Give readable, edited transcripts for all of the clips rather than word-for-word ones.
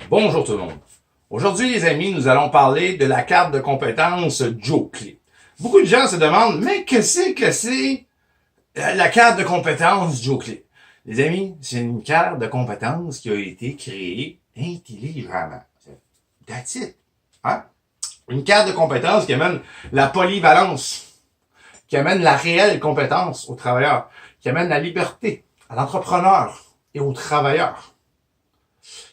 Bonjour tout le monde. Aujourd'hui, les amis, nous allons parler de la carte de compétences Joe-Clé. Beaucoup de gens se demandent, mais qu'est-ce que c'est la carte de compétences Joe-Clé? Les amis, c'est une carte de compétences qui a été créée intelligemment. That's it. Hein? Une carte de compétences qui amène la polyvalence, qui amène la réelle compétence aux travailleurs, qui amène la liberté à l'entrepreneur et aux travailleurs,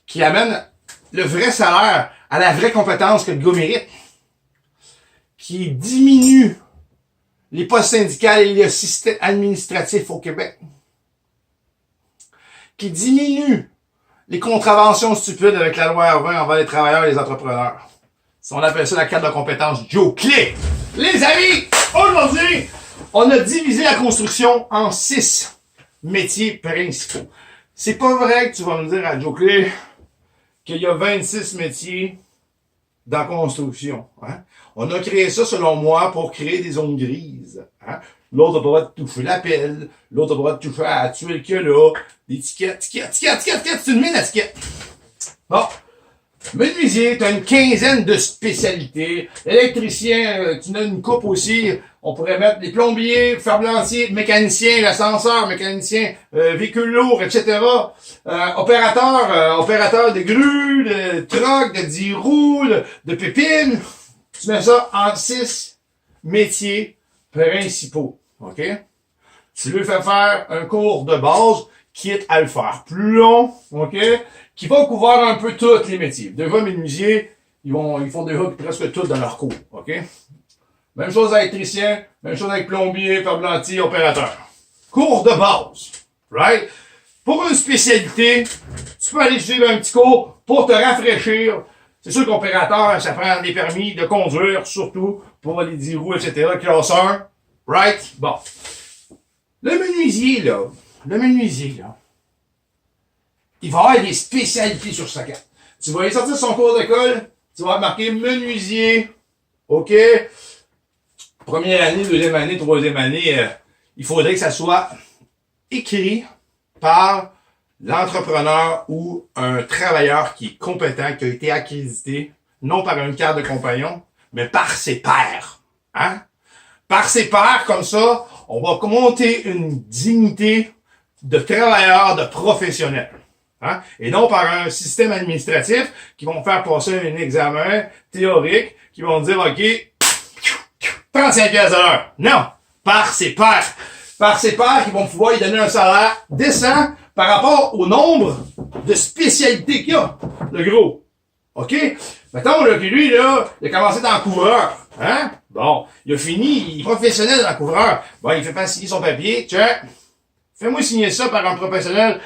qui amène le vrai salaire à la vraie compétence que le gars mérite, qui diminue les postes syndicaux et les systèmes administratifs au Québec, qui diminue les contraventions stupides avec la loi R20 envers les travailleurs et les entrepreneurs. On appelle ça la carte de compétences Joe-Clé. Les amis, aujourd'hui, on a divisé la construction en 6 métiers principaux. C'est pas vrai que tu vas me dire à Joe-Clé qu'il y a 26 métiers dans la construction. Hein? On a créé ça, selon moi, pour créer des zones grises. Hein? L'autre n'a pas le droit de toucher la pelle, l'autre n'a pas le droit de toucher à tuer le que là, l'étiquette, c'est une mine à étiquette. Bon. Menuisier, tu as une quinzaine de spécialités. Électricien, tu as une coupe aussi. On pourrait mettre des plombiers, ferblantiers, mécaniciens, l'ascenseur, mécanicien, véhicules lourds, etc. Opérateur de grues, de trocs, de 10 roues, de pépines. Tu mets ça en 6 métiers principaux. OK? Tu lui fais faire un cours de base, quitte à le faire plus long, OK? Qui va couvrir un peu tous les métiers. Déjà, menuisiers, ils font déjà presque tout dans leur cours, OK? Même chose avec électricien, même chose avec plombier, ferblantier, opérateur. Cours de base, right? Pour une spécialité, tu peux aller suivre un petit cours pour te rafraîchir. C'est sûr qu'opérateur, ça prend des permis de conduire, surtout pour les 10 roues, etc., classe 1, right? Bon. Le menuisier, là, il va avoir des spécialités sur sa carte. Tu vas aller sortir son cours d'école, tu vas marquer menuisier, OK? Première année, deuxième année, troisième année, il faudrait que ça soit écrit par l'entrepreneur ou un travailleur qui est compétent, qui a été accrédité, non par une carte de compagnon, mais par ses pairs. Hein? Par ses pairs, comme ça, on va monter une dignité de travailleur, de professionnel. Hein? Et non par un système administratif qui vont faire passer un examen théorique, qui vont dire, OK, 35 pièces de l'heure. Non! Par ses pairs. Par ses pairs qui vont pouvoir lui donner un salaire décent par rapport au nombre de spécialités qu'il a, le gros. OK? Mettons, là, que lui, là, il a commencé dans le couvreur. Hein? Bon. Il a fini, il est professionnel dans le couvreur. Bon, il fait pas signer son papier. Tiens. Fais-moi signer ça par un professionnel,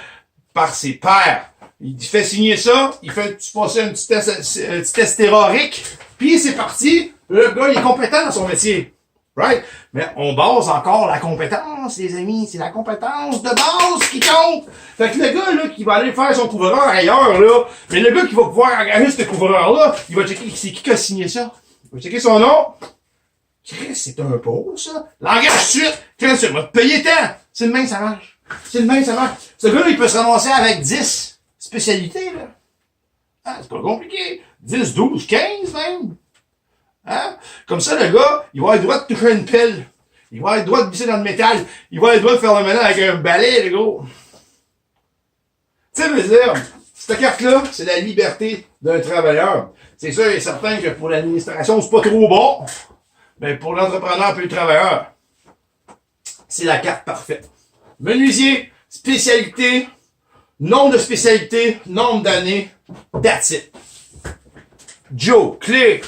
par ses pairs. Il fait signer ça, il fait passer un petit test théorique, puis c'est parti. Le gars, il est compétent dans son métier. Right? Mais on base encore la compétence, les amis. C'est la compétence de base qui compte. Fait que le gars, là, qui va aller faire son couvreur ailleurs, là, mais le gars qui va pouvoir engager ce couvreur-là, il va checker c'est qui a signé ça. Il va checker son nom. Chris, c'est un pauvre, ça. L'engage tout de suite. Chris, tu vas te payer tant. C'est le même, ça marche. C'est le même, ça marche. Ce gars-là, il peut se ramasser avec 10 spécialités, là. Ah, c'est pas compliqué. 10, 12, 15, même. Hein? Comme ça, le gars, il va avoir le droit de toucher une pelle. Il va avoir le droit de visser dans le métal. Il va avoir le droit de faire le ménage avec un balai, le gars. Tu sais, je veux dire, cette carte-là, c'est la liberté d'un travailleur. C'est sûr et certain que pour l'administration, c'est pas trop bon. Mais pour l'entrepreneur et le travailleur, c'est la carte parfaite. Menuisier, spécialité, nombre de spécialités, nombre d'années, that's it. Joe-Clé.